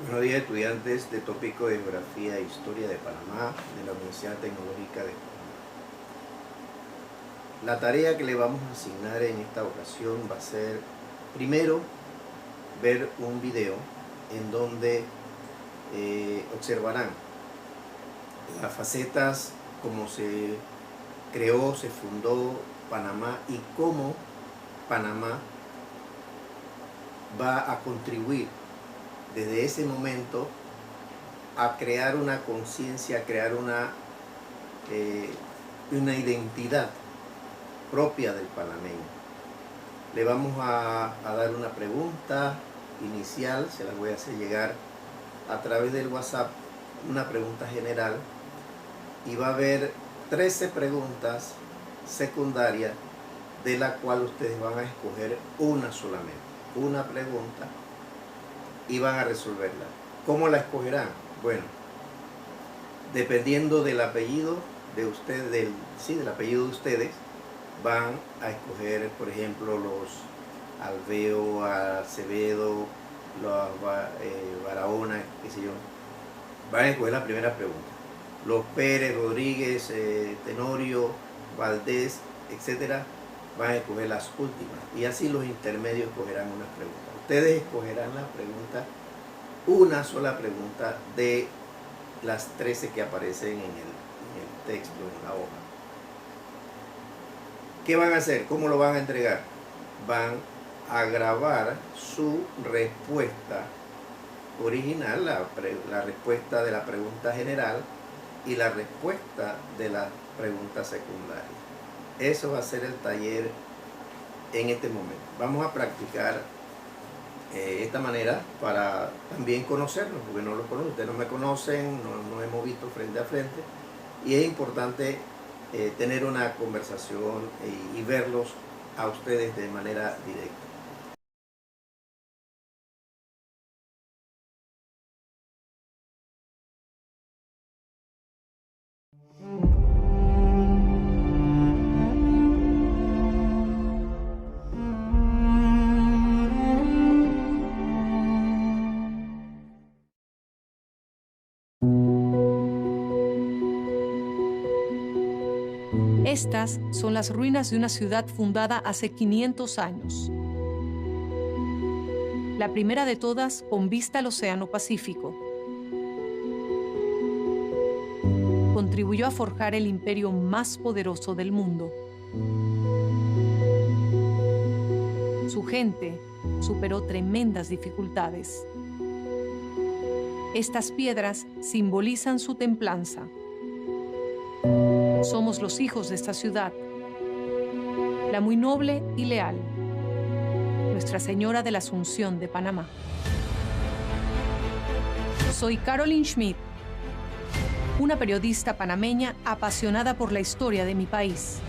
Buenos días, estudiantes de tópico de Geografía e Historia de Panamá, de la Universidad Tecnológica de Panamá. La tarea que le vamos a asignar en esta ocasión va a ser, primero, ver un video en donde observarán las facetas, cómo se creó, se fundó Panamá y cómo Panamá va a contribuir desde ese momento a crear una conciencia, a crear una identidad propia del panameño. Le vamos a dar una pregunta inicial, se las voy a hacer llegar a través del WhatsApp, una pregunta general, y va a haber 13 preguntas secundarias de la cual ustedes van a escoger una solamente, una pregunta, y van a resolverla. ¿Cómo la escogerán? Bueno, dependiendo del apellido de ustedes, del apellido de ustedes, van a escoger, por ejemplo, los Alveo, Acevedo, los Barahona, qué sé yo. Van a escoger la primera pregunta. Los Pérez, Rodríguez, Tenorio, Valdés, etcétera, van a escoger las últimas. Y así los intermedios escogerán unas preguntas. Ustedes escogerán la pregunta, una sola pregunta de las 13 que aparecen en el texto, en la hoja. ¿Qué van a hacer? ¿Cómo lo van a entregar? Van a grabar su respuesta original, la respuesta de la pregunta general y la respuesta de la pregunta secundaria. Eso va a ser el taller en este momento. Vamos a practicar esta manera para también conocernos, porque no los conocen, ustedes no me conocen, no hemos visto frente a frente, y es importante tener una conversación y verlos a ustedes de manera directa. Estas son las ruinas de una ciudad fundada hace 500 años. La primera de todas con vista al Océano Pacífico. Contribuyó a forjar el imperio más poderoso del mundo. Su gente superó tremendas dificultades. Estas piedras simbolizan su templanza. Somos los hijos de esta ciudad, la muy noble y leal, Nuestra Señora de la Asunción de Panamá. Soy Caroline Schmidt, una periodista panameña apasionada por la historia de mi país.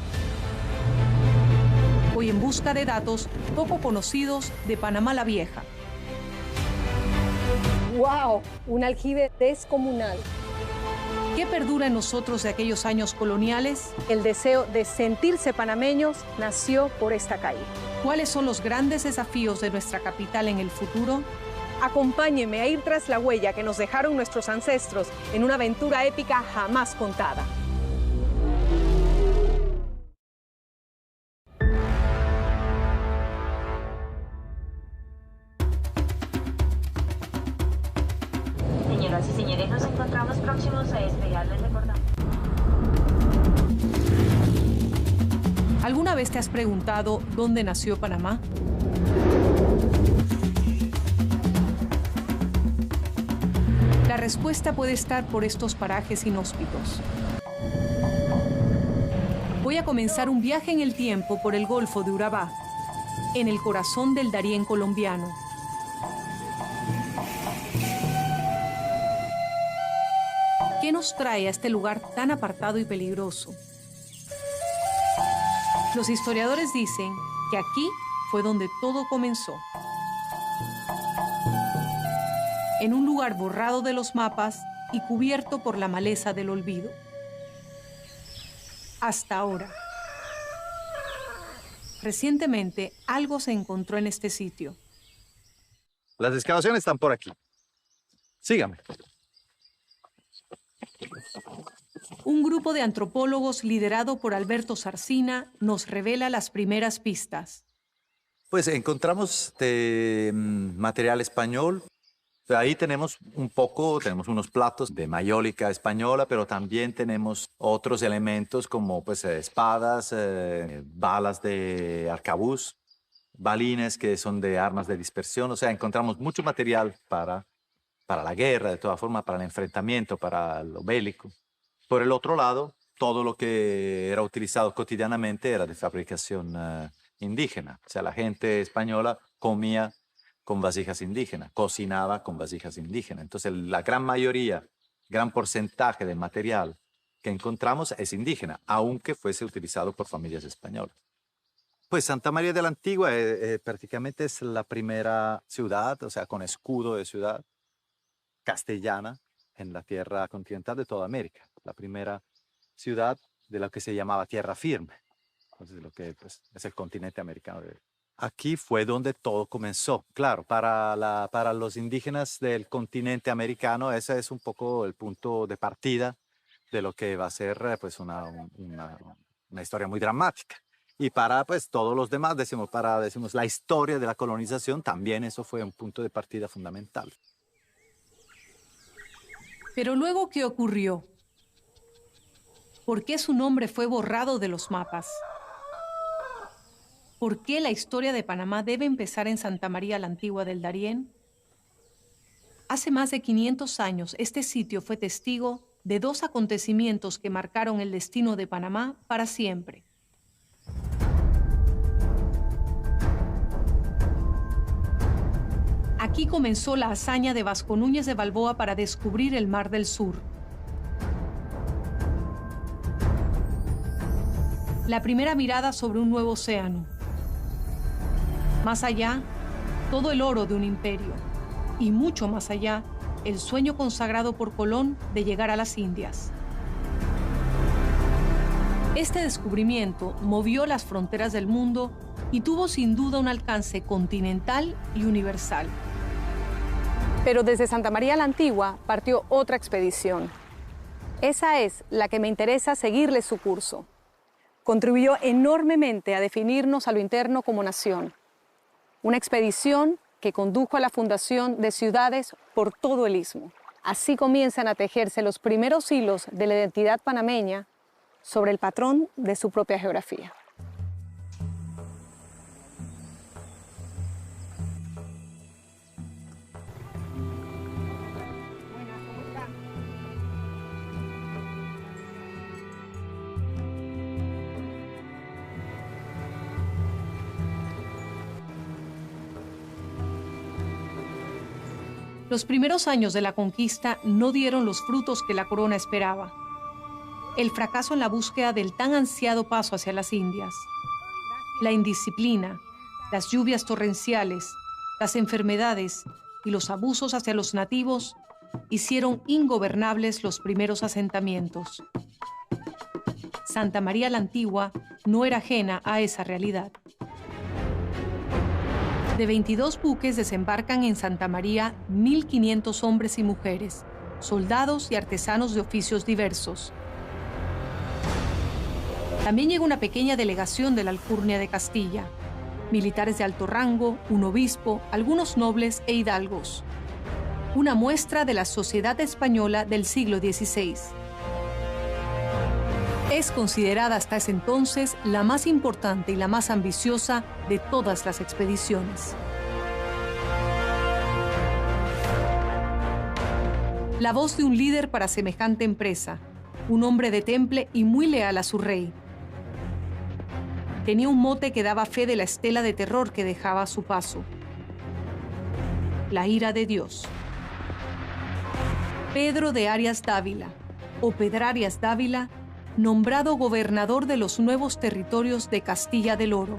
Voy en busca de datos poco conocidos de Panamá la Vieja. ¡Wow! Un aljibe descomunal. ¿Qué perdura en nosotros de aquellos años coloniales? El deseo de sentirse panameños nació por esta calle. ¿Cuáles son los grandes desafíos de nuestra capital en el futuro? Acompáñeme a ir tras la huella que nos dejaron nuestros ancestros en una aventura épica jamás contada. Señoras y señores, nos encontramos próximos a despegar, les recordamos. ¿Alguna vez te has preguntado dónde nació Panamá? La respuesta puede estar por estos parajes inhóspitos. Voy a comenzar un viaje en el tiempo por el Golfo de Urabá, en el corazón del Darién colombiano. ¿Qué nos trae a este lugar tan apartado y peligroso? Los historiadores dicen que aquí fue donde todo comenzó. En un lugar borrado de los mapas y cubierto por la maleza del olvido. Hasta ahora. Recientemente, algo se encontró en este sitio. Las excavaciones están por aquí. Sígame. Un grupo de antropólogos liderado por Alberto Sarcina nos revela las primeras pistas. Pues encontramos material español. Ahí tenemos tenemos unos platos de mayólica española, pero también tenemos otros elementos como pues, espadas, balas de arcabuz, balines que son de armas de dispersión. O sea, encontramos mucho material para la guerra, de todas formas, para el enfrentamiento, para lo bélico. Por el otro lado, todo lo que era utilizado cotidianamente era de fabricación indígena. O sea, la gente española comía con vasijas indígenas, cocinaba con vasijas indígenas. Entonces, la gran mayoría, gran porcentaje del material que encontramos es indígena, aunque fuese utilizado por familias españolas. Pues Santa María de la Antigua prácticamente es la primera ciudad, o sea, con escudo de ciudad castellana en la tierra continental de toda América. La primera ciudad de lo que se llamaba tierra firme, entonces lo que pues, es el continente americano. Aquí fue donde todo comenzó. Claro, para los indígenas del continente americano, ese es un poco el punto de partida de lo que va a ser pues, una historia muy dramática. Y para pues, todos los demás, decimos, la historia de la colonización, también eso fue un punto de partida fundamental. Pero luego, ¿qué ocurrió? ¿Por qué su nombre fue borrado de los mapas? ¿Por qué la historia de Panamá debe empezar en Santa María la Antigua del Darién? Hace más de 500 años, este sitio fue testigo de dos acontecimientos que marcaron el destino de Panamá para siempre. Aquí comenzó la hazaña de Vasco Núñez de Balboa para descubrir el Mar del Sur. La primera mirada sobre un nuevo océano. Más allá, todo el oro de un imperio. Y mucho más allá, el sueño consagrado por Colón de llegar a las Indias. Este descubrimiento movió las fronteras del mundo y tuvo sin duda un alcance continental y universal. Pero desde Santa María la Antigua partió otra expedición. Esa es la que me interesa seguirle su curso. Contribuyó enormemente a definirnos a lo interno como nación. Una expedición que condujo a la fundación de ciudades por todo el istmo. Así comienzan a tejerse los primeros hilos de la identidad panameña sobre el patrón de su propia geografía. Los primeros años de la conquista no dieron los frutos que la corona esperaba. El fracaso en la búsqueda del tan ansiado paso hacia las Indias. La indisciplina, las lluvias torrenciales, las enfermedades y los abusos hacia los nativos hicieron ingobernables los primeros asentamientos. Santa María la Antigua no era ajena a esa realidad. De 22 buques desembarcan en Santa María 1.500 hombres y mujeres, soldados y artesanos de oficios diversos. También llega una pequeña delegación de la Alcurnia de Castilla, militares de alto rango, un obispo, algunos nobles e hidalgos. Una muestra de la sociedad española del siglo XVI. Es considerada hasta ese entonces la más importante y la más ambiciosa de todas las expediciones. La voz de un líder para semejante empresa, un hombre de temple y muy leal a su rey. Tenía un mote que daba fe de la estela de terror que dejaba a su paso. La ira de Dios. Pedro de Arias Dávila, o Pedrarias Dávila, nombrado gobernador de los nuevos territorios de Castilla del Oro.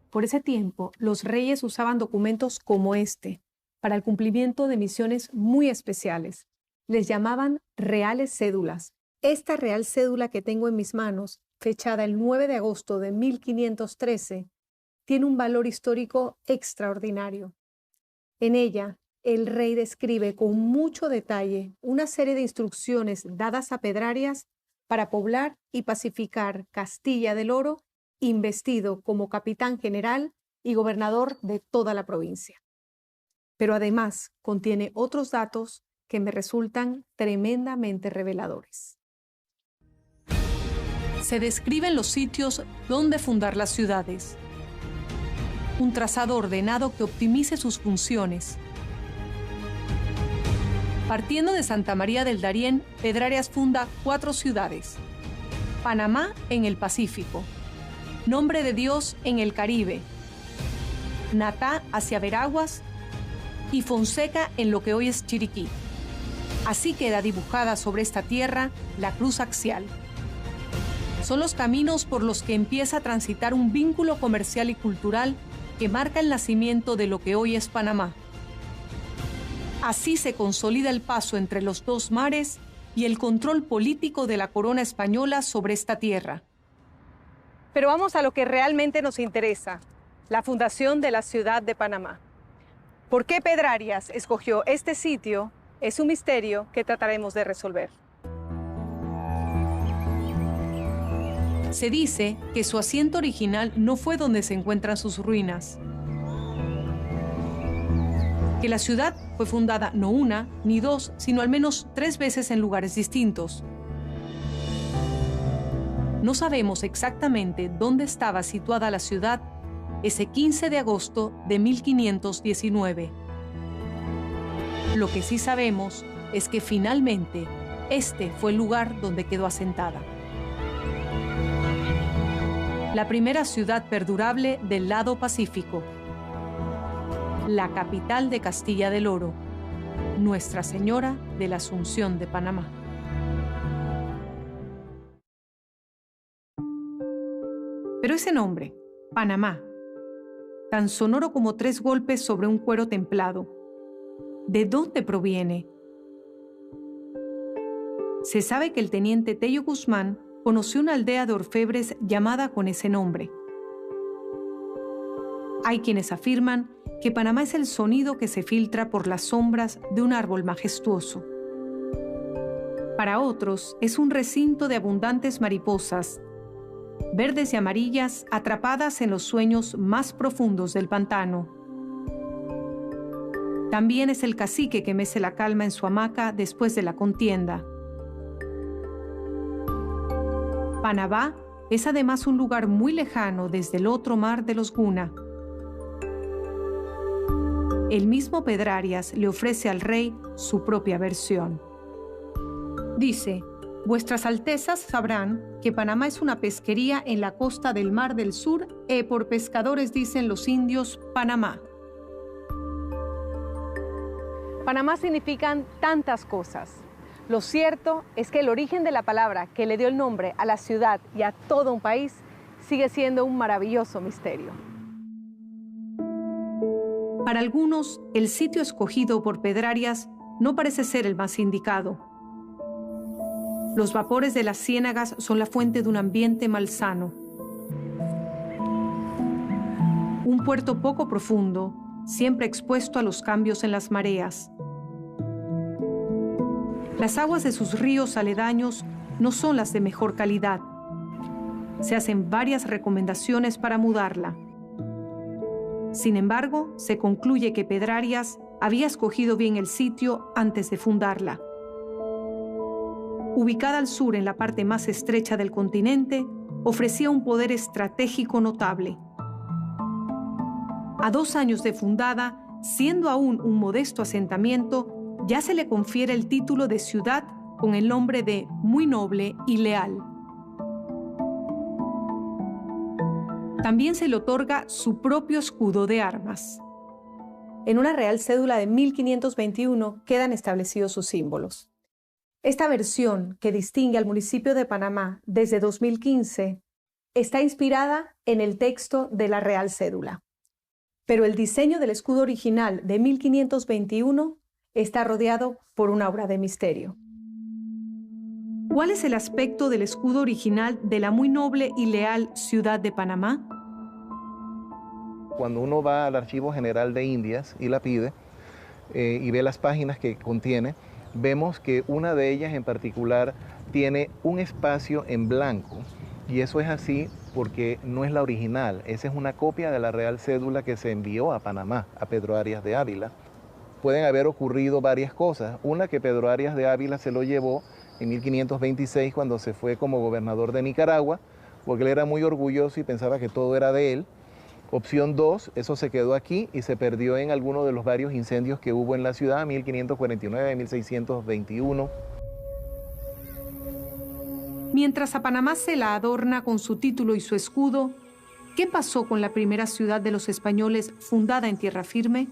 Por ese tiempo, los reyes usaban documentos como este para el cumplimiento de misiones muy especiales. Les llamaban reales cédulas Esta real cédula que tengo en mis manos, fechada el 9 de agosto de 1513, tiene un valor histórico extraordinario. En ella, el rey describe con mucho detalle una serie de instrucciones dadas a Pedrarias para poblar y pacificar Castilla del Oro, investido como capitán general y gobernador de toda la provincia. Pero además contiene otros datos que me resultan tremendamente reveladores. Se describen los sitios donde fundar las ciudades. Un trazado ordenado que optimice sus funciones. Partiendo de Santa María del Darién, Pedrarias funda 4 ciudades. Panamá en el Pacífico, Nombre de Dios en el Caribe, Natá hacia Veraguas y Fonseca en lo que hoy es Chiriquí. Así queda dibujada sobre esta tierra la cruz axial. Son los caminos por los que empieza a transitar un vínculo comercial y cultural que marca el nacimiento de lo que hoy es Panamá. Así se consolida el paso entre los dos mares y el control político de la corona española sobre esta tierra. Pero vamos a lo que realmente nos interesa, la fundación de la ciudad de Panamá. ¿Por qué Pedrarias escogió este sitio? Es un misterio que trataremos de resolver. Se dice que su asiento original no fue donde se encuentran sus ruinas. Que la ciudad fue fundada no una ni 2, sino al menos 3 veces en lugares distintos. No sabemos exactamente dónde estaba situada la ciudad ese 15 de agosto de 1519. Lo que sí sabemos es que finalmente este fue el lugar donde quedó asentada. La primera ciudad perdurable del lado Pacífico. La capital de Castilla del Oro, Nuestra Señora de la Asunción de Panamá. Pero ese nombre, Panamá, tan sonoro como 3 golpes sobre un cuero templado, ¿de dónde proviene? Se sabe que el teniente Tello Guzmán conoció una aldea de orfebres llamada con ese nombre. Hay quienes afirman que Panamá es el sonido que se filtra por las sombras de un árbol majestuoso. Para otros, es un recinto de abundantes mariposas, verdes y amarillas atrapadas en los sueños más profundos del pantano. También es el cacique que mece la calma en su hamaca después de la contienda. Panamá es además un lugar muy lejano desde el otro mar de los Guna. El mismo Pedrarias le ofrece al rey su propia versión. Dice: Vuestras Altezas sabrán que Panamá es una pesquería en la costa del Mar del Sur, por pescadores dicen los indios Panamá. Panamá significan tantas cosas. Lo cierto es que el origen de la palabra que le dio el nombre a la ciudad y a todo un país sigue siendo un maravilloso misterio. Para algunos, el sitio escogido por Pedrarias no parece ser el más indicado. Los vapores de las ciénagas son la fuente de un ambiente malsano. Un puerto poco profundo, siempre expuesto a los cambios en las mareas. Las aguas de sus ríos aledaños no son las de mejor calidad. Se hacen varias recomendaciones para mudarla. Sin embargo, se concluye que Pedrarias había escogido bien el sitio antes de fundarla. Ubicada al sur en la parte más estrecha del continente, ofrecía un poder estratégico notable. A 2 años de fundada, siendo aún un modesto asentamiento, ya se le confiere el título de ciudad con el nombre de Muy Noble y Leal. También se le otorga su propio escudo de armas. En una real cédula de 1521 quedan establecidos sus símbolos. Esta versión, que distingue al municipio de Panamá desde 2015, está inspirada en el texto de la real cédula. Pero el diseño del escudo original de 1521 está rodeado por una aura de misterio. ¿Cuál es el aspecto del escudo original de la muy noble y leal ciudad de Panamá? Cuando uno va al Archivo General de Indias y la pide y ve las páginas que contiene, vemos que una de ellas en particular tiene un espacio en blanco, y eso es así porque no es la original. Esa es una copia de la Real Cédula que se envió a Panamá, a Pedro Arias de Ávila. Pueden haber ocurrido varias cosas. Una, que Pedro Arias de Ávila se lo llevó en 1526 cuando se fue como gobernador de Nicaragua, porque él era muy orgulloso y pensaba que todo era de él. Opción 2, eso se quedó aquí y se perdió en alguno de los varios incendios que hubo en la ciudad, 1549, 1621. Mientras a Panamá se la adorna con su título y su escudo, ¿qué pasó con la primera ciudad de los españoles fundada en tierra firme?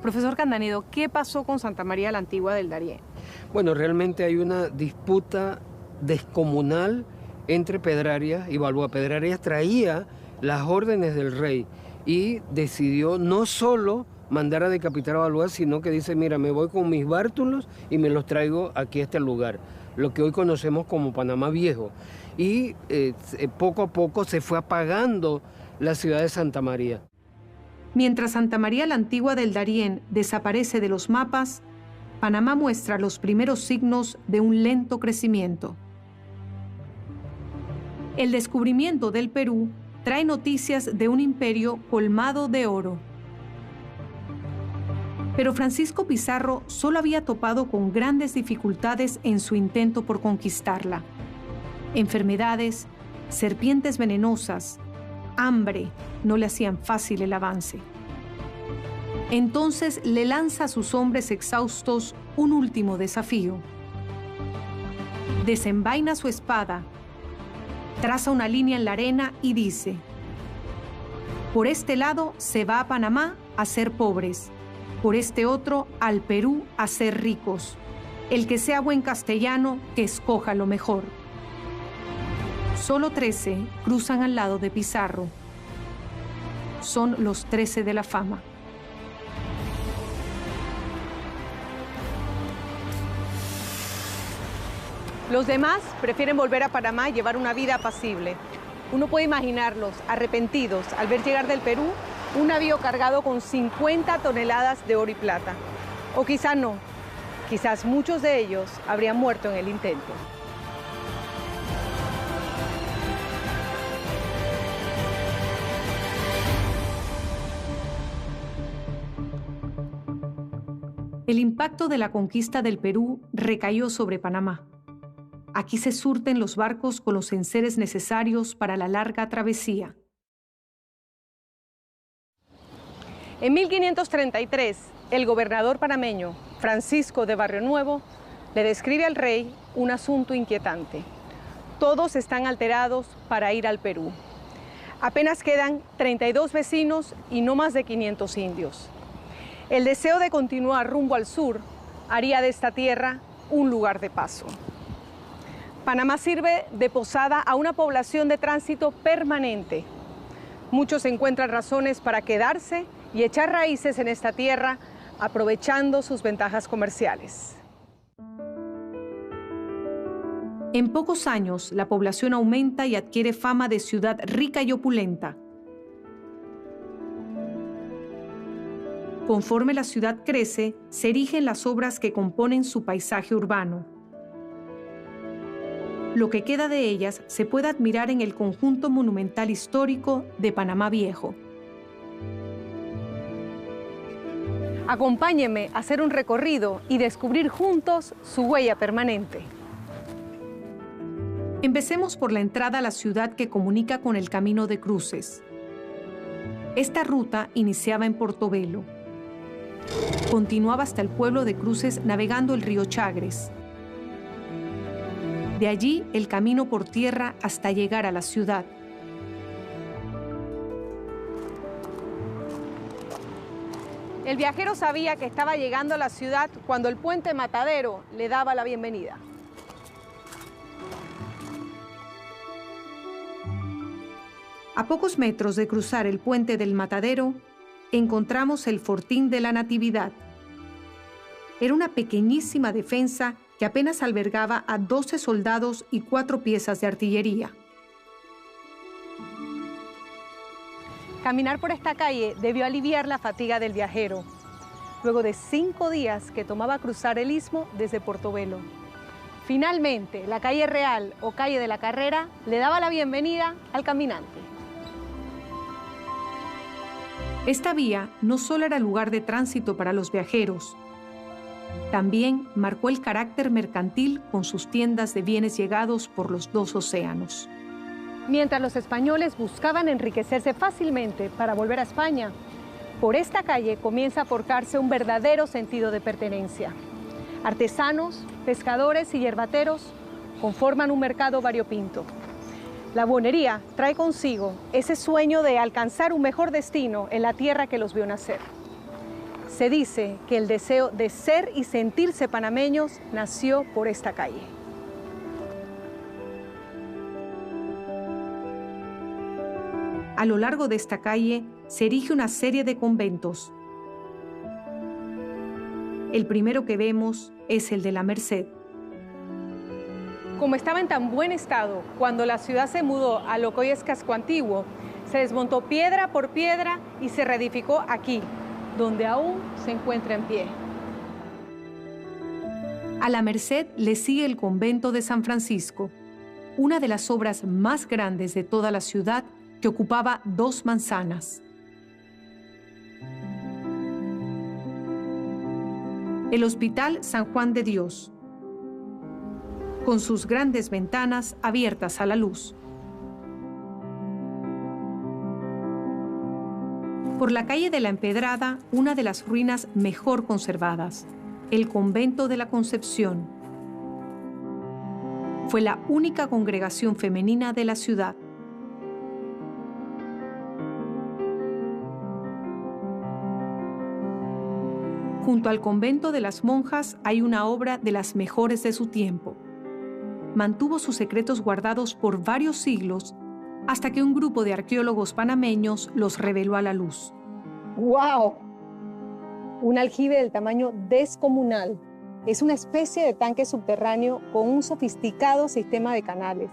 Profesor Candanedo, ¿qué pasó con Santa María la Antigua del Darién? Bueno, realmente hay una disputa descomunal entre Pedrarias y Balboa. Pedrarias traía las órdenes del rey y decidió no solo mandar a decapitar a Balboa, sino que dice, mira, me voy con mis bártulos y me los traigo aquí a este lugar, lo que hoy conocemos como Panamá Viejo. Y poco a poco se fue apagando la ciudad de Santa María. Mientras Santa María la Antigua del Darién desaparece de los mapas, Panamá muestra los primeros signos de un lento crecimiento. El descubrimiento del Perú trae noticias de un imperio colmado de oro. Pero Francisco Pizarro solo había topado con grandes dificultades en su intento por conquistarla. Enfermedades, serpientes venenosas, hambre no le hacían fácil el avance. Entonces le lanza a sus hombres exhaustos un último desafío. Desenvaina su espada, traza una línea en la arena y dice: por este lado se va a Panamá a ser pobres, por este otro al Perú a ser ricos. El que sea buen castellano, que escoja lo mejor. Solo 13 cruzan al lado de Pizarro. Son los 13 de la fama. Los demás prefieren volver a Panamá y llevar una vida apacible. Uno puede imaginarlos arrepentidos al ver llegar del Perú un navío cargado con 50 toneladas de oro y plata. O quizá no, quizás muchos de ellos habrían muerto en el intento. El impacto de la conquista del Perú recayó sobre Panamá. Aquí se surten los barcos con los enseres necesarios para la larga travesía. En 1533, el gobernador panameño, Francisco de Barrionuevo, le describe al rey un asunto inquietante. Todos están alterados para ir al Perú. Apenas quedan 32 vecinos y no más de 500 indios. El deseo de continuar rumbo al sur haría de esta tierra un lugar de paso. Panamá sirve de posada a una población de tránsito permanente. Muchos encuentran razones para quedarse y echar raíces en esta tierra, aprovechando sus ventajas comerciales. En pocos años, la población aumenta y adquiere fama de ciudad rica y opulenta. Conforme la ciudad crece, se erigen las obras que componen su paisaje urbano. Lo que queda de ellas se puede admirar en el conjunto monumental histórico de Panamá Viejo. Acompáñenme a hacer un recorrido y descubrir juntos su huella permanente. Empecemos por la entrada a la ciudad que comunica con el Camino de Cruces. Esta ruta iniciaba en Portobelo. Continuaba hasta el pueblo de Cruces navegando el río Chagres. De allí el camino por tierra hasta llegar a la ciudad. El viajero sabía que estaba llegando a la ciudad cuando el puente Matadero le daba la bienvenida. A pocos metros de cruzar el puente del Matadero, encontramos el Fortín de la Natividad. Era una pequeñísima defensa que apenas albergaba a 12 soldados y 4 piezas de artillería. Caminar por esta calle debió aliviar la fatiga del viajero, luego de 5 días que tomaba cruzar el istmo desde Portobelo. Finalmente, la calle real o calle de la Carrera le daba la bienvenida al caminante. Esta vía no solo era lugar de tránsito para los viajeros, también marcó el carácter mercantil con sus tiendas de bienes llegados por los 2 océanos. Mientras los españoles buscaban enriquecerse fácilmente para volver a España, por esta calle comienza a forjarse un verdadero sentido de pertenencia. Artesanos, pescadores y yerbateros conforman un mercado variopinto. La buhonería trae consigo ese sueño de alcanzar un mejor destino en la tierra que los vio nacer. Se dice que el deseo de ser y sentirse panameños nació por esta calle. A lo largo de esta calle se erige una serie de conventos. El primero que vemos es el de la Merced. Como estaba en tan buen estado, cuando la ciudad se mudó a lo que hoy es Casco Antiguo, se desmontó piedra por piedra y se reedificó aquí, donde aún se encuentra en pie. A la Merced le sigue el convento de San Francisco, una de las obras más grandes de toda la ciudad que ocupaba 2 manzanas. El Hospital San Juan de Dios, con sus grandes ventanas abiertas a la luz. Por la calle de la Empedrada, una de las ruinas mejor conservadas, el Convento de la Concepción. Fue la única congregación femenina de la ciudad. Junto al convento de las monjas hay una obra de las mejores de su tiempo. Mantuvo sus secretos guardados por varios siglos hasta que un grupo de arqueólogos panameños los reveló a la luz. ¡Wow! Un aljibe del tamaño descomunal. Es una especie de tanque subterráneo con un sofisticado sistema de canales.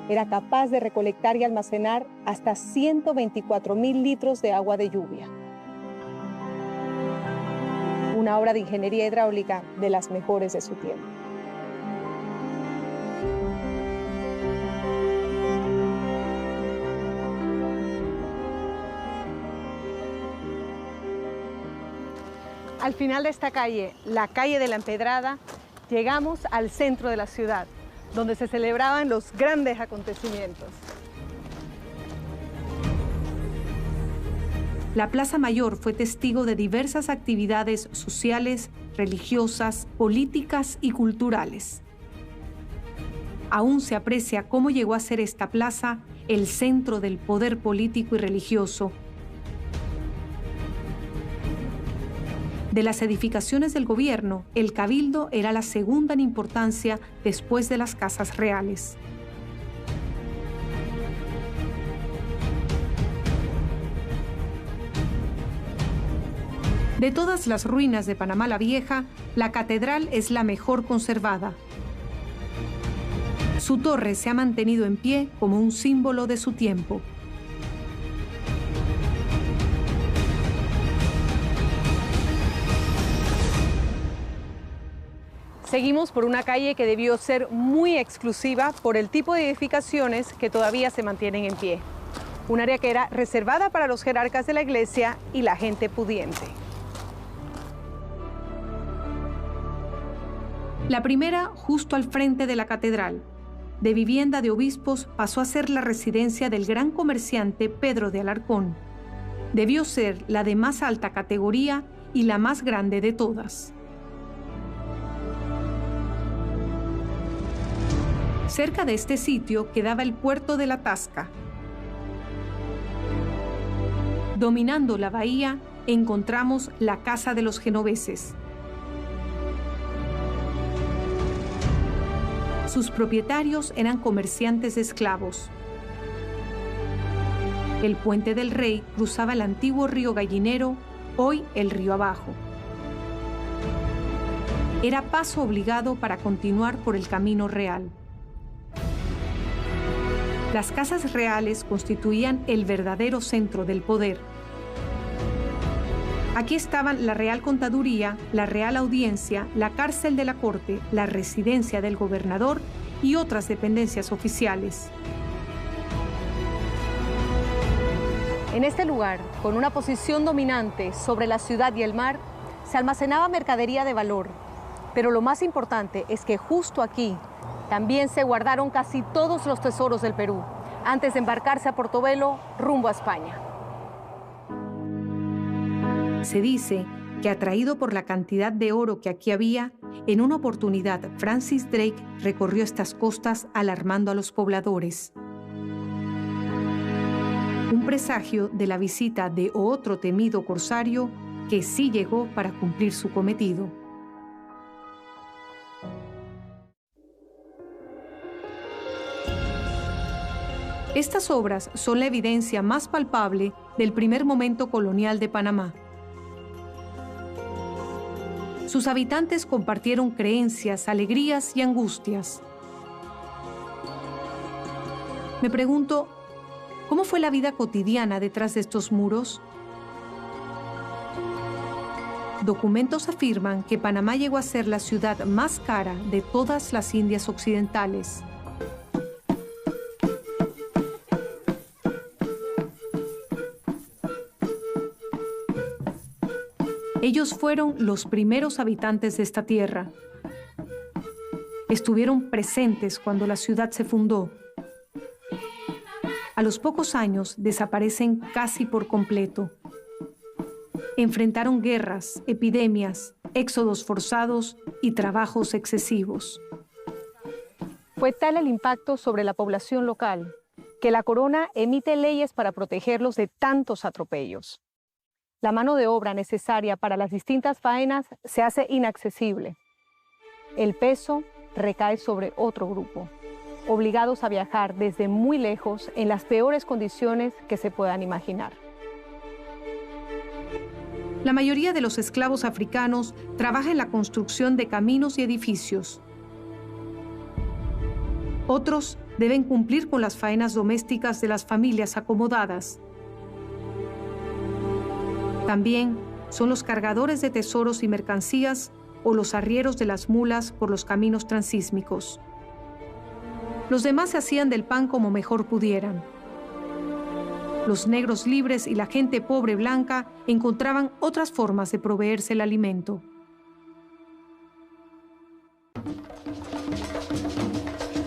Era capaz de recolectar y almacenar hasta 124,000 litros de agua de lluvia. Una obra de ingeniería hidráulica de las mejores de su tiempo. Al final de esta calle, la calle de la Empedrada, llegamos al centro de la ciudad, donde se celebraban los grandes acontecimientos. La Plaza Mayor fue testigo de diversas actividades sociales, religiosas, políticas y culturales. Aún se aprecia cómo llegó a ser esta plaza el centro del poder político y religioso. De las edificaciones del gobierno, el Cabildo era la segunda en importancia después de las casas reales. De todas las ruinas de Panamá la Vieja, la catedral es la mejor conservada. Su torre se ha mantenido en pie como un símbolo de su tiempo. Seguimos por una calle que debió ser muy exclusiva por el tipo de edificaciones que todavía se mantienen en pie. Un área que era reservada para los jerarcas de la iglesia y la gente pudiente. La primera, justo al frente de la catedral. De vivienda de obispos pasó a ser la residencia del gran comerciante Pedro de Alarcón. Debió ser la de más alta categoría y la más grande de todas. Cerca de este sitio quedaba el puerto de la Tasca. Dominando la bahía, encontramos la Casa de los Genoveses. Sus propietarios eran comerciantes de esclavos. El Puente del Rey cruzaba el antiguo río Gallinero, hoy el río Abajo. era paso obligado para continuar por el camino real. Las casas reales constituían el verdadero centro del poder. Aquí estaban la Real Contaduría, la Real Audiencia, la cárcel de la corte, la residencia del gobernador y otras dependencias oficiales. En este lugar, con una posición dominante sobre la ciudad y el mar, se almacenaba mercadería de valor. Pero lo más importante es que justo aquí también se guardaron casi todos los tesoros del Perú, antes de embarcarse a Portobelo rumbo a España. Se dice que, atraído por la cantidad de oro que aquí había, en una oportunidad Francis Drake recorrió estas costas alarmando a los pobladores. Un presagio de la visita de otro temido corsario que sí llegó para cumplir su cometido. Estas obras son la evidencia más palpable del primer momento colonial de Panamá. Sus habitantes compartieron creencias, alegrías y angustias. Me pregunto, ¿cómo fue la vida cotidiana detrás de estos muros? Documentos afirman que Panamá llegó a ser la ciudad más cara de todas las Indias occidentales. Ellos fueron los primeros habitantes de esta tierra. Estuvieron presentes cuando la ciudad se fundó. A los pocos años desaparecen casi por completo. Enfrentaron guerras, epidemias, éxodos forzados y trabajos excesivos. Fue tal el impacto sobre la población local que la corona emite leyes para protegerlos de tantos atropellos. La mano de obra necesaria para las distintas faenas se hace inaccesible. El peso recae sobre otro grupo, obligados a viajar desde muy lejos en las peores condiciones que se puedan imaginar. La mayoría de los esclavos africanos trabaja en la construcción de caminos y edificios. Otros deben cumplir con las faenas domésticas de las familias acomodadas. También son los cargadores de tesoros y mercancías o los arrieros de las mulas por los caminos transísmicos. Los demás se hacían del pan como mejor pudieran. Los negros libres y la gente pobre blanca encontraban otras formas de proveerse el alimento.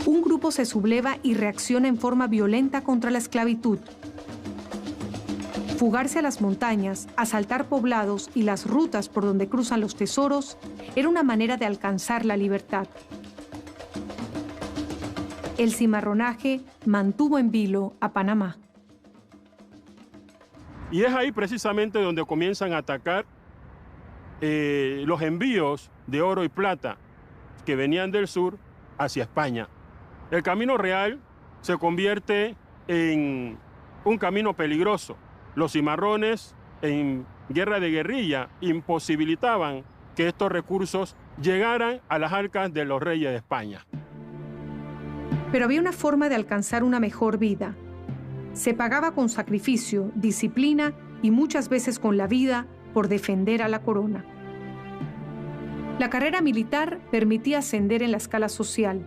Un grupo se subleva y reacciona en forma violenta contra la esclavitud. Fugarse a las montañas, asaltar poblados y las rutas por donde cruzan los tesoros era una manera de alcanzar la libertad. El cimarronaje mantuvo en vilo a Panamá. Y es ahí precisamente donde comienzan a atacar los envíos de oro y plata que venían del sur hacia España. El camino real se convierte en un camino peligroso. Los cimarrones, en guerra de guerrilla, imposibilitaban que estos recursos llegaran a las arcas de los reyes de España. Pero había una forma de alcanzar una mejor vida. Se pagaba con sacrificio, disciplina y muchas veces con la vida por defender a la corona. La carrera militar permitía ascender en la escala social.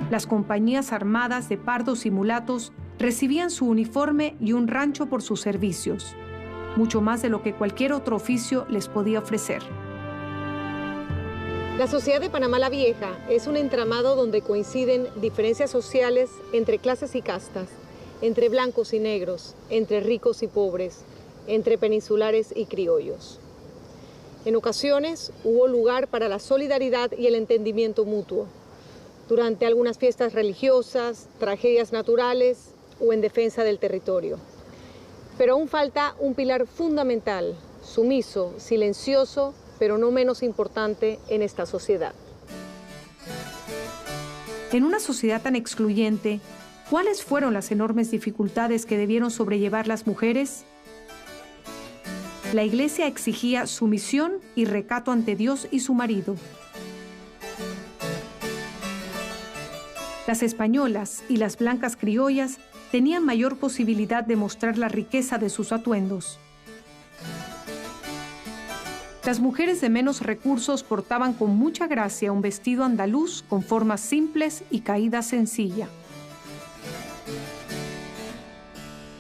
Las compañías armadas de pardos y mulatos recibían su uniforme y un rancho por sus servicios, mucho más de lo que cualquier otro oficio les podía ofrecer. La sociedad de Panamá la Vieja es un entramado donde coinciden diferencias sociales entre clases y castas, entre blancos y negros, entre ricos y pobres, entre peninsulares y criollos. En ocasiones hubo lugar para la solidaridad y el entendimiento mutuo, durante algunas fiestas religiosas, tragedias naturales o en defensa del territorio. Pero aún falta un pilar fundamental, sumiso, silencioso, pero no menos importante en esta sociedad. En una sociedad tan excluyente, ¿cuáles fueron las enormes dificultades que debieron sobrellevar las mujeres? La iglesia exigía sumisión y recato ante Dios y su marido. Las españolas y las blancas criollas tenían mayor posibilidad de mostrar la riqueza de sus atuendos. Las mujeres de menos recursos portaban con mucha gracia un vestido andaluz con formas simples y caída sencilla.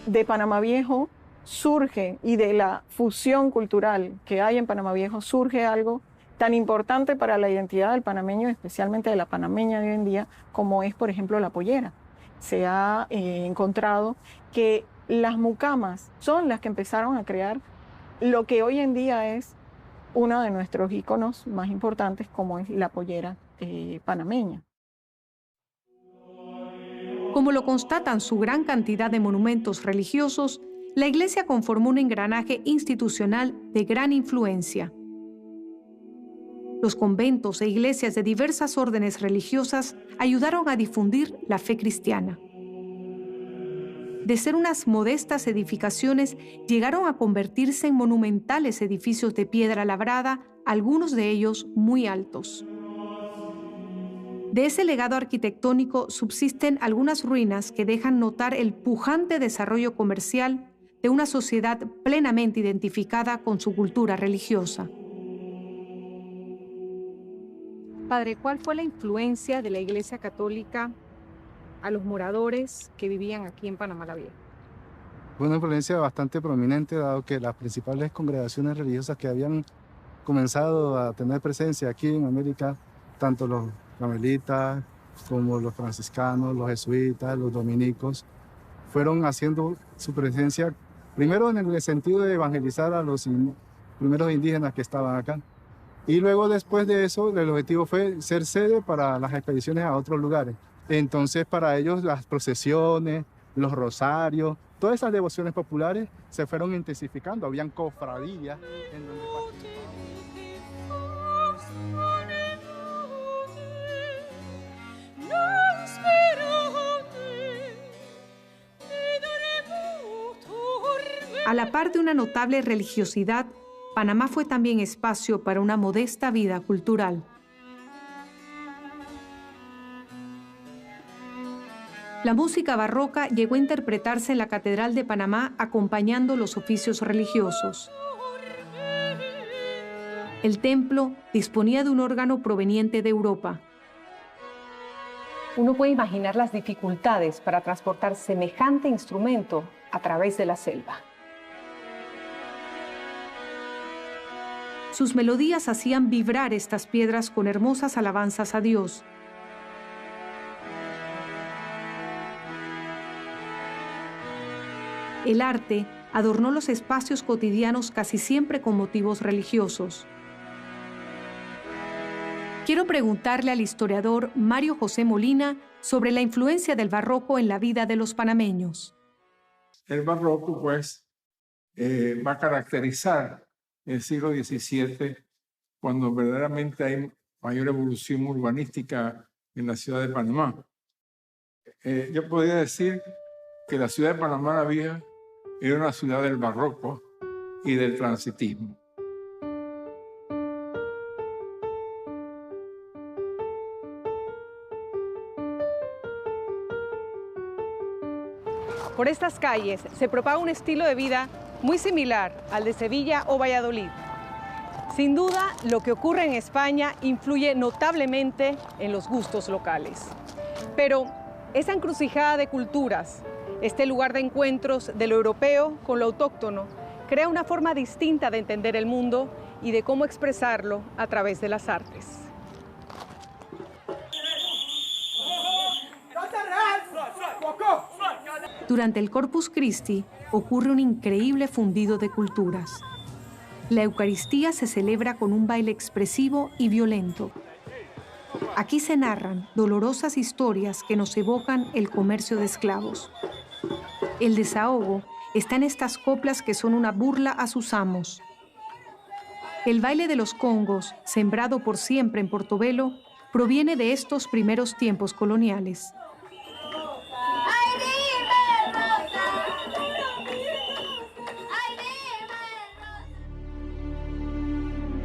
De Panamá Viejo surge, y de la fusión cultural que hay en Panamá Viejo, surge algo tan importante para la identidad del panameño, especialmente de la panameña de hoy en día, como es, por ejemplo, la pollera. Se ha encontrado que las mucamas son las que empezaron a crear lo que hoy en día es uno de nuestros íconos más importantes, como es la pollera panameña. Como lo constatan su gran cantidad de monumentos religiosos, la iglesia conformó un engranaje institucional de gran influencia. Los conventos e iglesias de diversas órdenes religiosas ayudaron a difundir la fe cristiana. De ser unas modestas edificaciones, llegaron a convertirse en monumentales edificios de piedra labrada, algunos de ellos muy altos. De ese legado arquitectónico subsisten algunas ruinas que dejan notar el pujante desarrollo comercial de una sociedad plenamente identificada con su cultura religiosa. Padre, ¿cuál fue la influencia de la Iglesia Católica a los moradores que vivían aquí en Panamá la Vieja? Fue una influencia bastante prominente, dado que las principales congregaciones religiosas que habían comenzado a tener presencia aquí en América, tanto los carmelitas como los franciscanos, los jesuitas, los dominicos, fueron haciendo su presencia, primero en el sentido de evangelizar a los primeros indígenas que estaban acá. Y luego, después de eso, el objetivo fue ser sede para las expediciones a otros lugares. Entonces, para ellos, las procesiones, los rosarios, todas esas devociones populares se fueron intensificando. Habían cofradías en donde participaban. A la par de una notable religiosidad, Panamá fue también espacio para una modesta vida cultural. La música barroca llegó a interpretarse en la Catedral de Panamá acompañando los oficios religiosos. El templo disponía de un órgano proveniente de Europa. Uno puede imaginar las dificultades para transportar semejante instrumento a través de la selva. Sus melodías hacían vibrar estas piedras con hermosas alabanzas a Dios. El arte adornó los espacios cotidianos casi siempre con motivos religiosos. Quiero preguntarle al historiador Mario José Molina sobre la influencia del barroco en la vida de los panameños. El barroco, pues, va a caracterizar el siglo XVII, cuando verdaderamente hay mayor evolución urbanística en la ciudad de Panamá. Yo podría decir que la ciudad de Panamá la Vieja era una ciudad del barroco y del transitismo. Por estas calles se propaga un estilo de vida muy similar al de Sevilla o Valladolid. Sin duda, lo que ocurre en España influye notablemente en los gustos locales. Pero esa encrucijada de culturas, este lugar de encuentros de lo europeo con lo autóctono, crea una forma distinta de entender el mundo y de cómo expresarlo a través de las artes. Durante el Corpus Christi ocurre un increíble fundido de culturas. La Eucaristía se celebra con un baile expresivo y violento. Aquí se narran dolorosas historias que nos evocan el comercio de esclavos. El desahogo está en estas coplas que son una burla a sus amos. El baile de los congos, sembrado por siempre en Portobelo, proviene de estos primeros tiempos coloniales.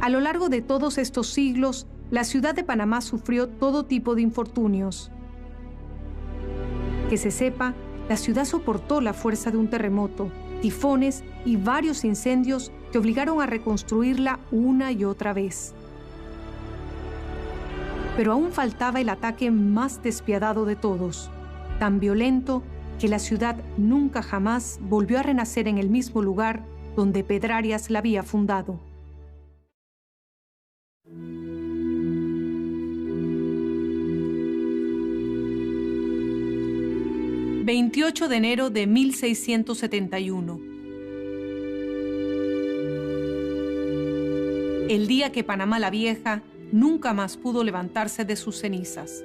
A lo largo de todos estos siglos, la ciudad de Panamá sufrió todo tipo de infortunios. Que se sepa, la ciudad soportó la fuerza de un terremoto, tifones y varios incendios que obligaron a reconstruirla una y otra vez. Pero aún faltaba el ataque más despiadado de todos, tan violento que la ciudad nunca jamás volvió a renacer en el mismo lugar donde Pedrarias la había fundado. ...28 de enero de 1671... el día que Panamá la Vieja nunca más pudo levantarse de sus cenizas.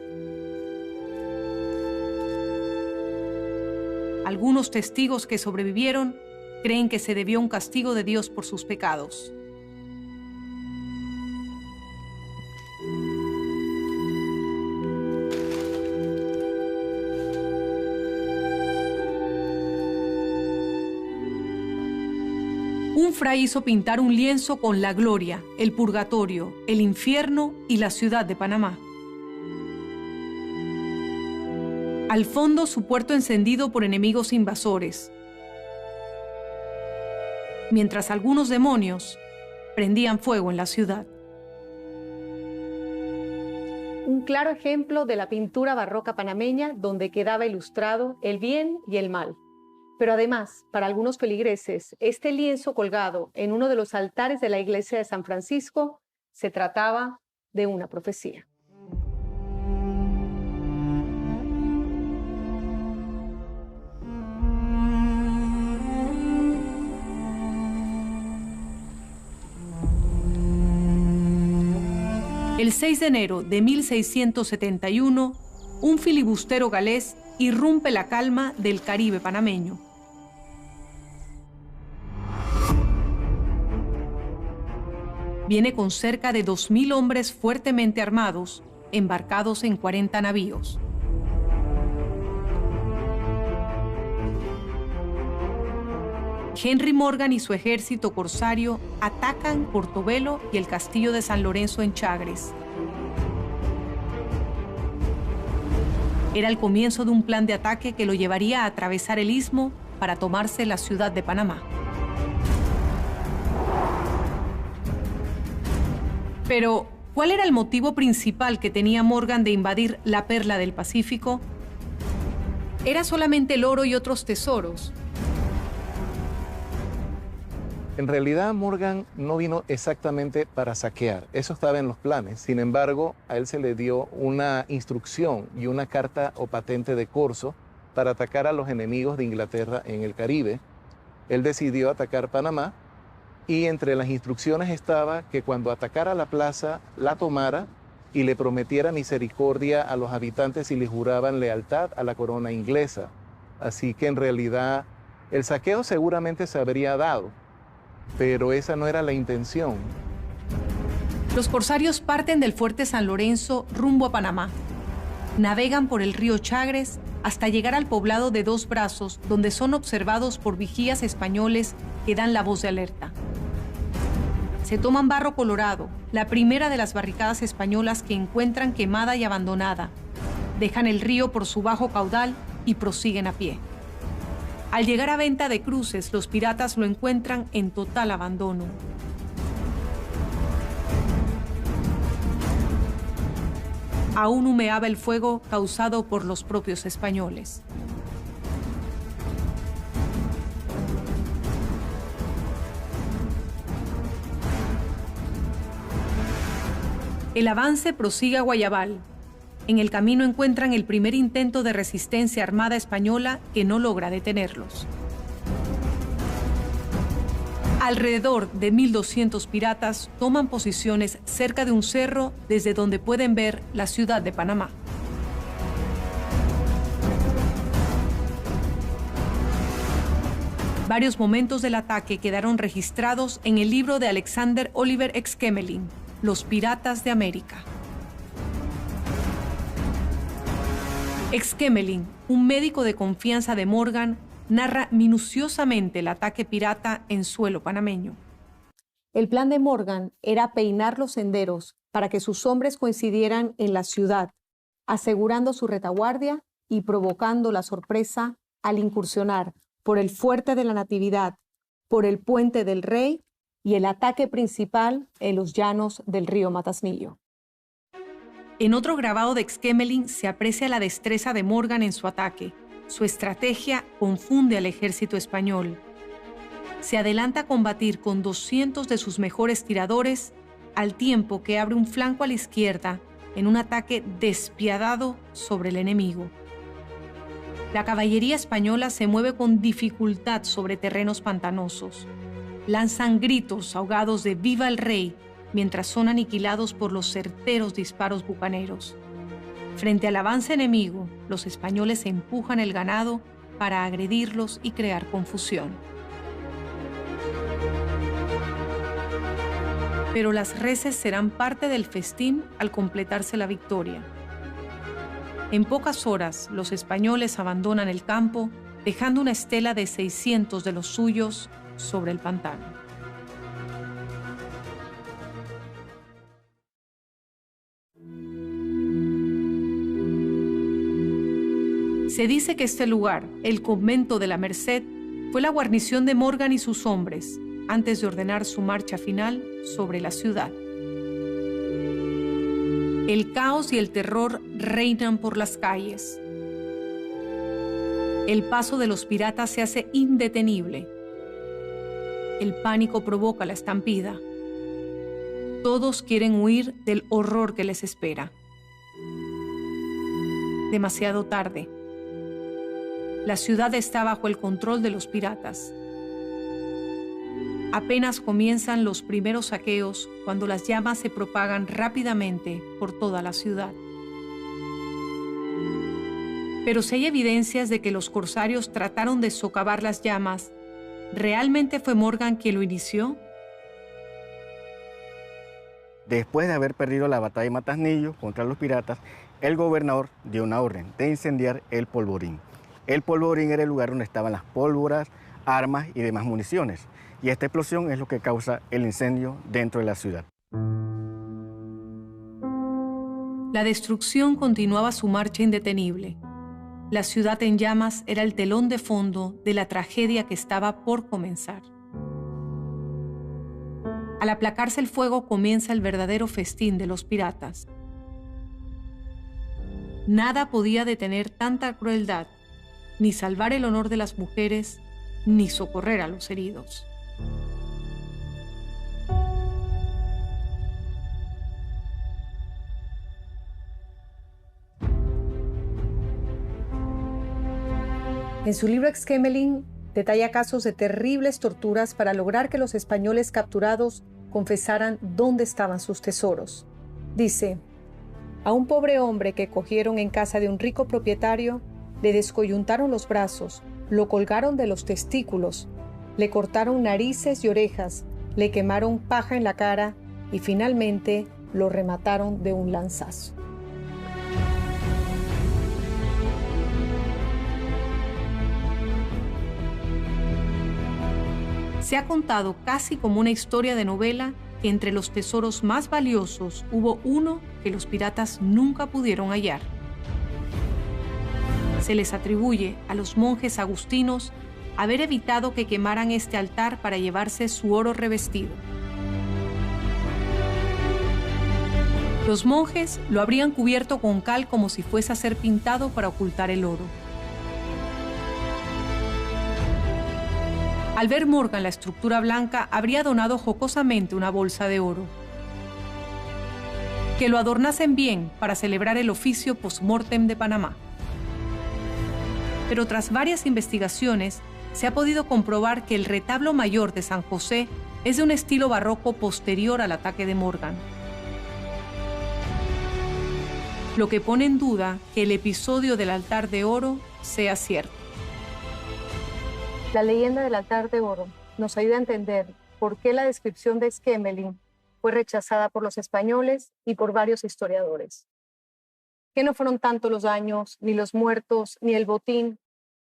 Algunos testigos que sobrevivieron creen que se debió a un castigo de Dios por sus pecados. Un fray hizo pintar un lienzo con la gloria, el purgatorio, el infierno y la ciudad de Panamá. Al fondo, su puerto encendido por enemigos invasores, mientras algunos demonios prendían fuego en la ciudad. Un claro ejemplo de la pintura barroca panameña donde quedaba ilustrado el bien y el mal. Pero además, para algunos feligreses, este lienzo colgado en uno de los altares de la iglesia de San Francisco se trataba de una profecía. El 6 de enero de 1671, un filibustero galés irrumpe la calma del Caribe panameño. Viene con cerca de 2.000 hombres fuertemente armados, embarcados en 40 navíos. Henry Morgan y su ejército corsario atacan Portobelo y el castillo de San Lorenzo en Chagres. Era el comienzo de un plan de ataque que lo llevaría a atravesar el istmo para tomarse la ciudad de Panamá. Pero, ¿cuál era el motivo principal que tenía Morgan de invadir la perla del Pacífico? ¿Era solamente el oro y otros tesoros? En realidad, Morgan no vino exactamente para saquear. Eso estaba en los planes. Sin embargo, a él se le dio una instrucción y una carta o patente de corso para atacar a los enemigos de Inglaterra en el Caribe. Él decidió atacar Panamá y entre las instrucciones estaba que cuando atacara la plaza, la tomara y le prometiera misericordia a los habitantes y les juraban lealtad a la corona inglesa. Así que en realidad el saqueo seguramente se habría dado, pero esa no era la intención. Los corsarios parten del fuerte San Lorenzo rumbo a Panamá. Navegan por el río Chagres hasta llegar al poblado de Dos Brazos, donde son observados por vigías españoles que dan la voz de alerta. Se toman Barro Colorado, la primera de las barricadas españolas que encuentran quemada y abandonada. Dejan el río por su bajo caudal y prosiguen a pie. Al llegar a Venta de Cruces, los piratas lo encuentran en total abandono. Aún humeaba el fuego causado por los propios españoles. El avance prosigue a Guayabal. En el camino encuentran el primer intento de resistencia armada española que no logra detenerlos. Alrededor de 1.200 piratas toman posiciones cerca de un cerro desde donde pueden ver la ciudad de Panamá. Varios momentos del ataque quedaron registrados en el libro de Alexander Oliver Exquemelin, Los Piratas de América. Exquemelin, un médico de confianza de Morgan, narra minuciosamente el ataque pirata en suelo panameño. El plan de Morgan era peinar los senderos para que sus hombres coincidieran en la ciudad, asegurando su retaguardia y provocando la sorpresa al incursionar por el Fuerte de la Natividad, por el Puente del Rey y el ataque principal en los llanos del río Matasnillo. En otro grabado de Exquemelin se aprecia la destreza de Morgan en su ataque. Su estrategia confunde al ejército español. Se adelanta a combatir con 200 de sus mejores tiradores, al tiempo que abre un flanco a la izquierda en un ataque despiadado sobre el enemigo. La caballería española se mueve con dificultad sobre terrenos pantanosos. Lanzan gritos ahogados de ¡Viva el Rey!, mientras son aniquilados por los certeros disparos bucaneros. Frente al avance enemigo, los españoles empujan el ganado para agredirlos y crear confusión. Pero las reses serán parte del festín al completarse la victoria. En pocas horas, los españoles abandonan el campo, dejando una estela de 600 de los suyos sobre el pantano. Se dice que este lugar, el convento de la Merced, fue la guarnición de Morgan y sus hombres, antes de ordenar su marcha final sobre la ciudad. El caos y el terror reinan por las calles. El paso de los piratas se hace indetenible. El pánico provoca la estampida. Todos quieren huir del horror que les espera. Demasiado tarde. La ciudad está bajo el control de los piratas. Apenas comienzan los primeros saqueos cuando las llamas se propagan rápidamente por toda la ciudad. Pero si hay evidencias de que los corsarios trataron de socavar las llamas, ¿realmente fue Morgan quien lo inició? Después de haber perdido la batalla de Matasnillo contra los piratas, el gobernador dio una orden de incendiar el polvorín. El polvorín era el lugar donde estaban las pólvoras, armas y demás municiones. Y esta explosión es lo que causa el incendio dentro de la ciudad. La destrucción continuaba su marcha indetenible. La ciudad en llamas era el telón de fondo de la tragedia que estaba por comenzar. Al aplacarse el fuego comienza el verdadero festín de los piratas. Nada podía detener tanta crueldad, ni salvar el honor de las mujeres, ni socorrer a los heridos. En su libro Exquemelin detalla casos de terribles torturas para lograr que los españoles capturados confesaran dónde estaban sus tesoros. Dice: a un pobre hombre que cogieron en casa de un rico propietario, le descoyuntaron los brazos, lo colgaron de los testículos, le cortaron narices y orejas, le quemaron paja en la cara y finalmente lo remataron de un lanzazo. Se ha contado casi como una historia de novela que entre los tesoros más valiosos hubo uno que los piratas nunca pudieron hallar. Se les atribuye a los monjes agustinos haber evitado que quemaran este altar para llevarse su oro revestido. Los monjes lo habrían cubierto con cal como si fuese a ser pintado para ocultar el oro. Al ver Morgan la estructura blanca, habría donado jocosamente una bolsa de oro. Que lo adornasen bien para celebrar el oficio post-mortem de Panamá. Pero tras varias investigaciones, se ha podido comprobar que el retablo mayor de San José es de un estilo barroco posterior al ataque de Morgan. Lo que pone en duda que el episodio del altar de oro sea cierto. La leyenda del altar de oro nos ayuda a entender por qué la descripción de Exquemelin fue rechazada por los españoles y por varios historiadores. Que no fueron tanto los daños, ni los muertos, ni el botín,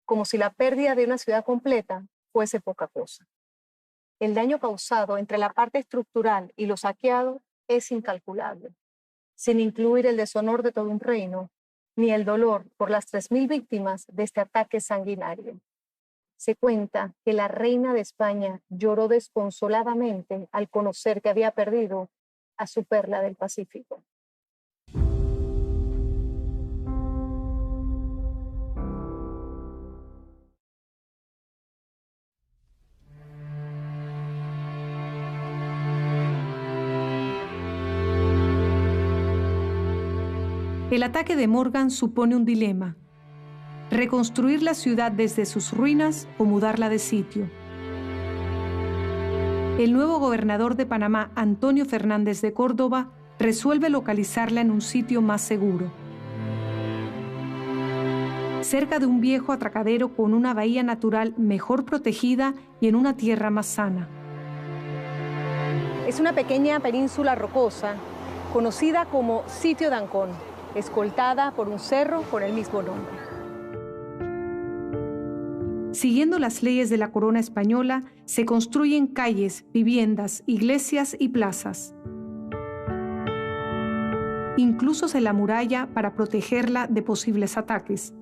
como si la pérdida de una ciudad completa fuese poca cosa. el daño causado entre la parte estructural y lo saqueado es incalculable, sin incluir el deshonor de todo un reino, ni el dolor por las 3.000 víctimas de este ataque sanguinario. Se cuenta que la reina de España lloró desconsoladamente al conocer que había perdido a su perla del Pacífico. El ataque de Morgan supone un dilema: reconstruir la ciudad desde sus ruinas o mudarla de sitio. El nuevo gobernador de Panamá, Antonio Fernández de Córdoba, resuelve localizarla en un sitio más seguro, cerca de un viejo atracadero con una bahía natural mejor protegida y en una tierra más sana. Es una pequeña península rocosa conocida como Sitio de Ancón, escoltada por un cerro con el mismo nombre. Siguiendo las leyes de la corona española, se construyen calles, viviendas, iglesias y plazas. Incluso se la muralla para protegerla de posibles ataques.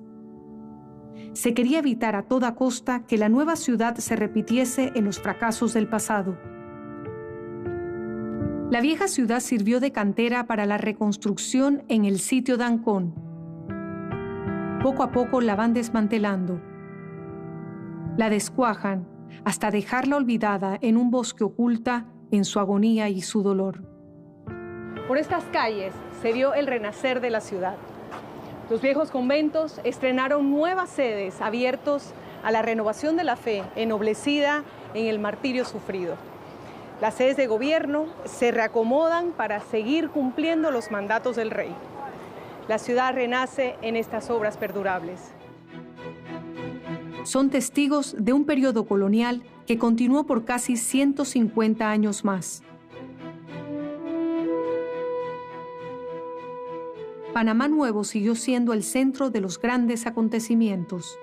Se quería evitar a toda costa que la nueva ciudad se repitiese en los fracasos del pasado. La vieja ciudad sirvió de cantera para la reconstrucción en el Sitio de Ancón. Poco a poco la van desmantelando. La descuajan hasta dejarla olvidada en un bosque oculta en su agonía y su dolor. Por estas calles se dio el renacer de la ciudad. Los viejos conventos estrenaron nuevas sedes abiertos a la renovación de la fe, ennoblecida en el martirio sufrido. Las sedes de gobierno se reacomodan para seguir cumpliendo los mandatos del rey. La ciudad renace en estas obras perdurables. Son testigos de un periodo colonial que continuó por casi 150 años más. Panamá Nuevo siguió siendo el centro de los grandes acontecimientos.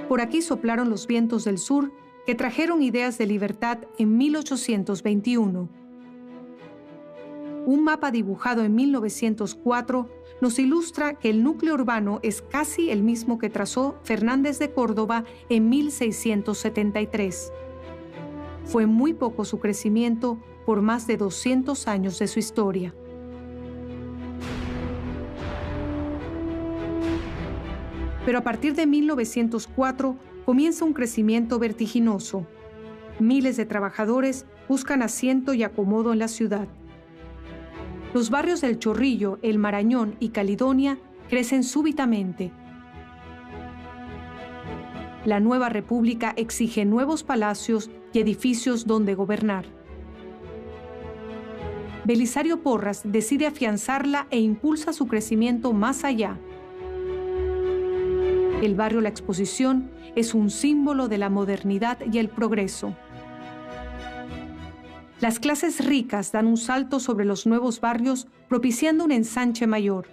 Por aquí soplaron los vientos del sur que trajeron ideas de libertad en 1821. Un mapa dibujado en 1904 nos ilustra que el núcleo urbano es casi el mismo que trazó Fernández de Córdoba en 1673. Fue muy poco su crecimiento por más de 200 años de su historia. Pero a partir de 1904 comienza un crecimiento vertiginoso. Miles de trabajadores buscan asiento y acomodo en la ciudad. Los barrios del Chorrillo, El Marañón y Caledonia crecen súbitamente. La nueva república exige nuevos palacios y edificios donde gobernar. Belisario Porras decide afianzarla e impulsa su crecimiento más allá. El barrio La Exposición es un símbolo de la modernidad y el progreso. Las clases ricas dan un salto sobre los nuevos barrios, propiciando un ensanche mayor.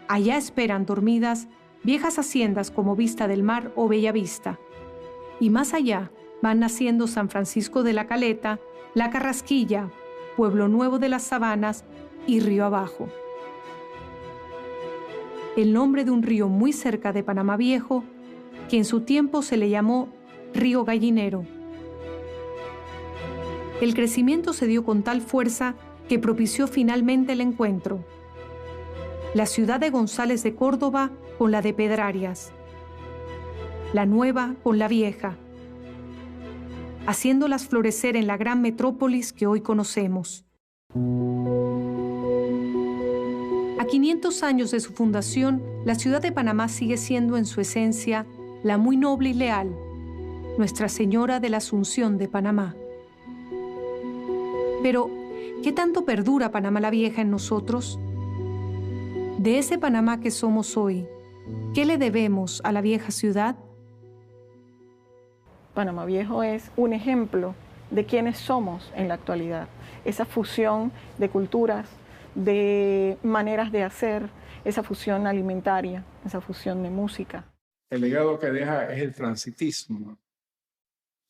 Allá esperan dormidas viejas haciendas como Vista del Mar o Bella Vista. Y más allá van naciendo San Francisco de la Caleta, La Carrasquilla, Pueblo Nuevo de las Sabanas y Río Abajo. El nombre de un río muy cerca de Panamá Viejo, que en su tiempo se le llamó Río Gallinero. El crecimiento se dio con tal fuerza que propició finalmente el encuentro. La ciudad de González de Córdoba con la de Pedrarias, la nueva con la vieja, haciéndolas florecer en la gran metrópolis que hoy conocemos. A 500 años de su fundación, la ciudad de Panamá sigue siendo en su esencia la muy noble y leal Nuestra Señora de la Asunción de Panamá. Pero, ¿qué tanto perdura Panamá la Vieja en nosotros? De ese Panamá que somos hoy, ¿qué le debemos a la vieja ciudad? Panamá Viejo es un ejemplo de quiénes somos en la actualidad. Esa fusión de culturas, de maneras de hacer, esa fusión alimentaria, esa fusión de música. El legado que deja es el transitismo.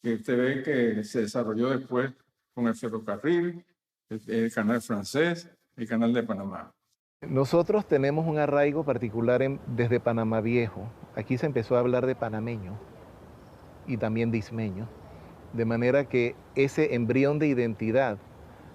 que usted ve que se desarrolló después con el ferrocarril, el canal francés, el canal de Panamá. Nosotros tenemos un arraigo particular desde Panamá Viejo. Aquí se empezó a hablar de panameño y también de ismeño, de manera que ese embrión de identidad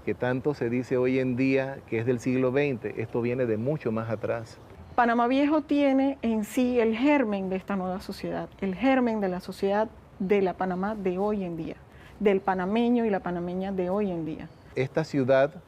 que tanto se dice hoy en día que es del siglo XX, esto viene de mucho más atrás. Panamá Viejo tiene en sí el germen de esta nueva sociedad, el germen de la sociedad de la Panamá de hoy en día, del panameño y la panameña de hoy en día. Esta ciudad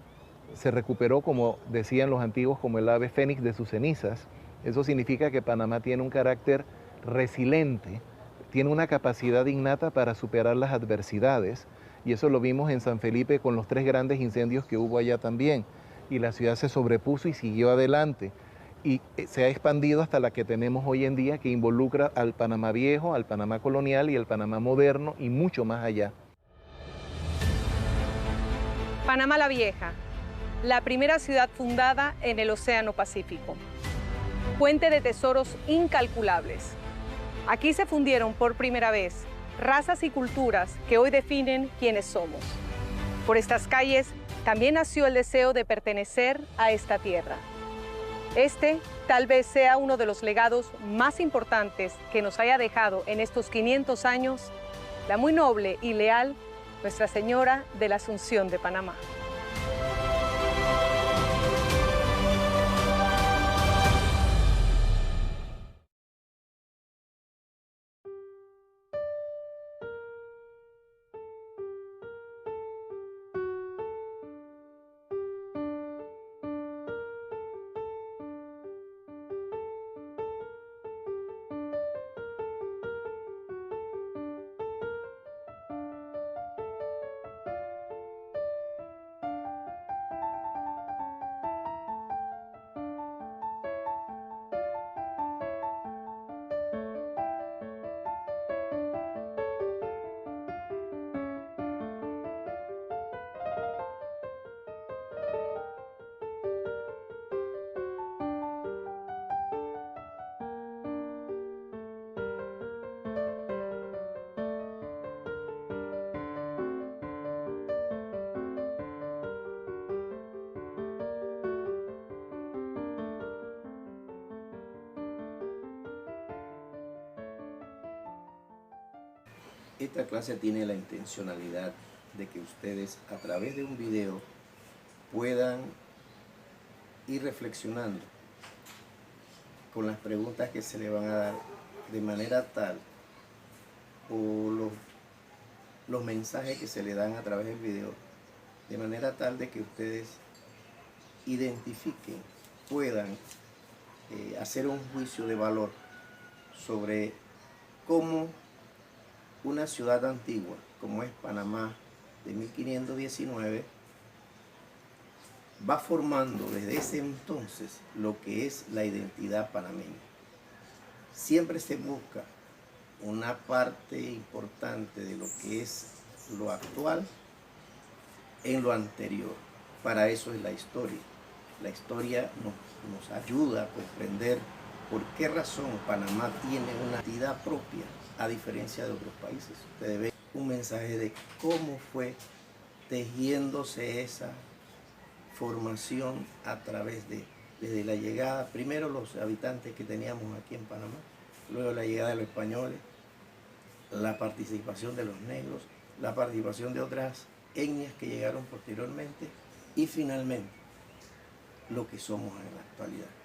se recuperó, como decían los antiguos, como el ave fénix de sus cenizas. Eso significa que Panamá tiene un carácter resiliente, tiene una capacidad innata para superar las adversidades, y eso lo vimos en San Felipe con los 3 grandes incendios que hubo allá también, y la ciudad se sobrepuso y siguió adelante, y se ha expandido hasta la que tenemos hoy en día, que involucra al Panamá Viejo, al Panamá colonial y al Panamá moderno, y mucho más allá. Panamá la Vieja, la primera ciudad fundada en el Océano Pacífico. Fuente de tesoros incalculables. Aquí se fundieron por primera vez razas y culturas que hoy definen quiénes somos. Por estas calles también nació el deseo de pertenecer a esta tierra. Este tal vez sea uno de los legados más importantes que nos haya dejado en estos 500 años la muy noble y leal Nuestra Señora de la Asunción de Panamá. Esta clase tiene la intencionalidad de que ustedes a través de un video puedan ir reflexionando con las preguntas que se le van a dar de manera tal, o los mensajes que se le dan a través del video, de manera tal de que ustedes identifiquen, puedan hacer un juicio de valor sobre cómo una ciudad antigua, como es Panamá de 1519, va formando desde ese entonces lo que es la identidad panameña. Siempre se busca una parte importante de lo que es lo actual en lo anterior. Para eso es la historia. La historia nos ayuda a comprender por qué razón Panamá tiene una identidad propia a diferencia de otros países. Ustedes ven un mensaje de cómo fue tejiéndose esa formación a través desde la llegada, primero los habitantes que teníamos aquí en Panamá, luego la llegada de los españoles, la participación de los negros, la participación de otras etnias que llegaron posteriormente y finalmente lo que somos en la actualidad.